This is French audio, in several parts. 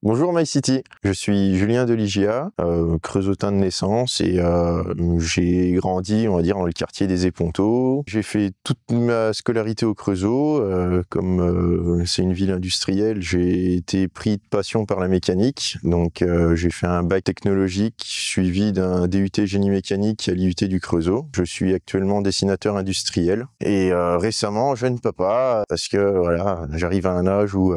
Bonjour MyCity, je suis Julien Deligia, creusotin de naissance et j'ai grandi, on va dire, dans le quartier des Éponteaux. J'ai fait toute ma scolarité au Creusot, comme c'est une ville industrielle, j'ai été pris de passion par la mécanique, donc j'ai fait un bac technologique suivi d'un DUT génie mécanique à l'IUT du Creusot. Je suis actuellement dessinateur industriel et récemment jeune papa, parce que voilà, j'arrive à un âge où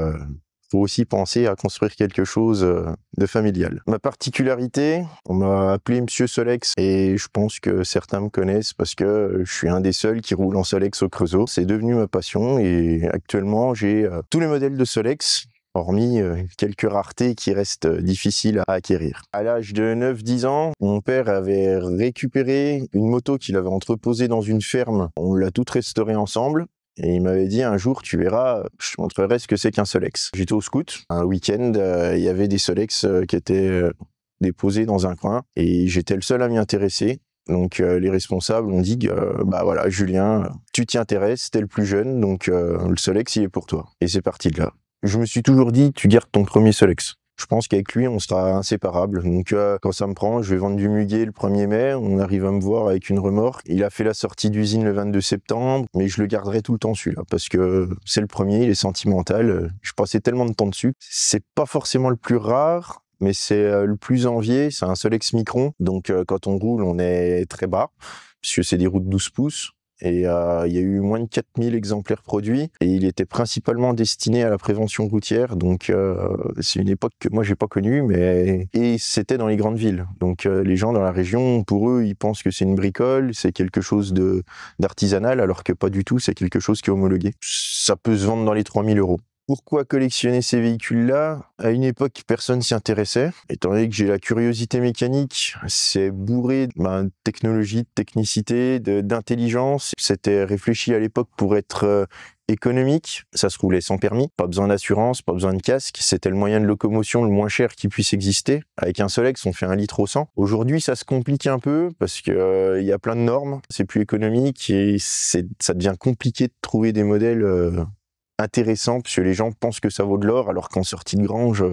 faut aussi penser à construire quelque chose de familial. Ma particularité, on m'a appelé Monsieur Solex et je pense que certains me connaissent parce que je suis un des seuls qui roule en Solex au Creusot. C'est devenu ma passion et actuellement j'ai tous les modèles de Solex, hormis quelques raretés qui restent difficiles à acquérir. À l'âge de 9-10 ans, mon père avait récupéré une moto qu'il avait entreposée dans une ferme. On l'a toute restaurée ensemble. Et il m'avait dit un jour, tu verras, je te montrerai ce que c'est qu'un Solex. J'étais au scout. Un week-end, il y avait des Solex qui étaient déposés dans un coin et j'étais le seul à m'y intéresser. Donc les responsables ont dit, bah voilà, Julien, tu t'y intéresses, t'es le plus jeune, donc le Solex, il est pour toi. Et c'est parti de là. Je me suis toujours dit, tu gardes ton premier Solex. Je pense qu'avec lui, on sera inséparables. Donc, quand ça me prend, je vais vendre du muguet le 1er mai. On arrive à me voir avec une remorque. Il a fait la sortie d'usine le 22 septembre, mais je le garderai tout le temps celui-là parce que c'est le premier, il est sentimental. Je passais tellement de temps dessus. C'est pas forcément le plus rare, mais c'est le plus envié. C'est un Solex Micron. Donc, quand on roule, on est très bas puisque c'est des roues de 12 pouces. Et il y a eu moins de 4000 exemplaires produits et il était principalement destiné à la prévention routière. Donc c'est une époque que moi j'ai pas connue, et c'était dans les grandes villes. Donc les gens dans la région, pour eux, ils pensent que c'est une bricole, c'est quelque chose d'artisanal, alors que pas du tout, c'est quelque chose qui est homologué. Ça peut se vendre dans les 3000 €. Pourquoi collectionner ces véhicules-là? À une époque, personne s'y intéressait. Étant donné que j'ai la curiosité mécanique, c'est bourré de technologie, de technicité, d'intelligence. C'était réfléchi à l'époque pour être économique. Ça se roulait sans permis, pas besoin d'assurance, pas besoin de casque. C'était le moyen de locomotion le moins cher qui puisse exister. Avec un Solex, on fait 1 litre au 100. Aujourd'hui, ça se complique un peu parce que il y a plein de normes. C'est plus économique et ça devient compliqué de trouver des modèles intéressant parce que les gens pensent que ça vaut de l'or alors qu'en sortie de grange,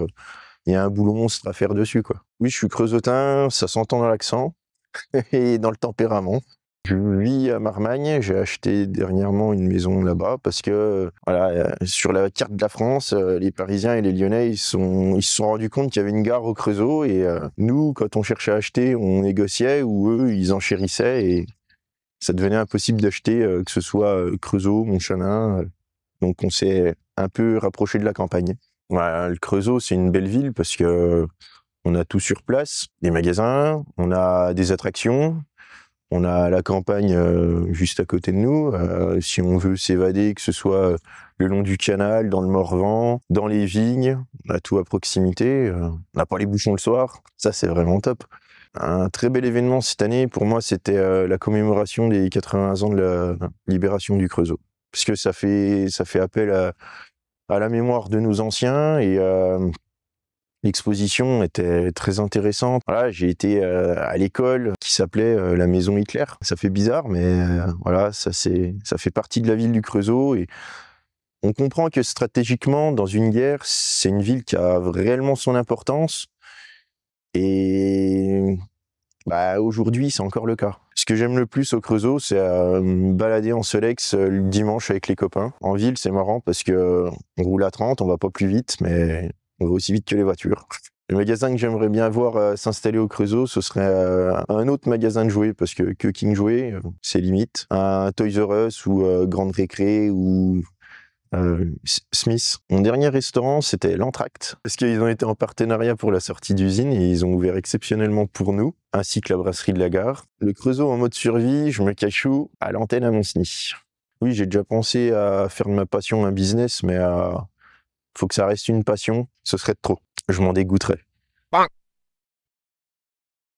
il y a un boulot monstre à faire dessus, quoi. Oui, je suis creusotin, ça s'entend dans l'accent et dans le tempérament. Je vis à Marmagne, j'ai acheté dernièrement une maison là-bas parce que voilà, sur la carte de la France, les Parisiens et les Lyonnais, ils se sont rendus compte qu'il y avait une gare au Creusot et nous, quand on cherchait à acheter, on négociait ou eux, ils enchérissaient et ça devenait impossible d'acheter, que ce soit Creusot, Montchanin. Donc on s'est un peu rapproché de la campagne. Voilà, le Creusot, c'est une belle ville parce que on a tout sur place, des magasins, on a des attractions, on a la campagne juste à côté de nous. Si on veut s'évader, que ce soit le long du canal, dans le Morvan, dans les vignes, on a tout à proximité. On n'a pas les bouchons le soir, ça c'est vraiment top. Un très bel événement cette année, pour moi, c'était la commémoration des 80 ans de la libération du Creusot. Parce que ça fait appel à la mémoire de nos anciens et l'exposition était très intéressante. Voilà, j'ai été à l'école qui s'appelait la Maison Hitler. Ça fait bizarre, mais voilà, ça fait partie de la ville du Creusot et on comprend que stratégiquement, dans une guerre, c'est une ville qui a réellement son importance et bah, aujourd'hui, c'est encore le cas. Ce que j'aime le plus au Creusot, c'est me balader en Solex le dimanche avec les copains. En ville, c'est marrant parce que on roule à 30, on va pas plus vite, mais on va aussi vite que les voitures. Le magasin que j'aimerais bien voir s'installer au Creusot, ce serait un autre magasin de jouets, parce que King Jouets, c'est limite. Un Toys R Us ou Grande Récré ou Smith. Mon dernier restaurant, c'était l'Entracte, parce qu'ils ont été en partenariat pour la sortie d'usine et ils ont ouvert exceptionnellement pour nous, ainsi que la brasserie de la gare. Le Creusot en mode survie, je me cache où? À l'antenne à Monceny. Oui, j'ai déjà pensé à faire de ma passion un business, mais faut que ça reste une passion, ce serait de trop. Je m'en dégoûterais.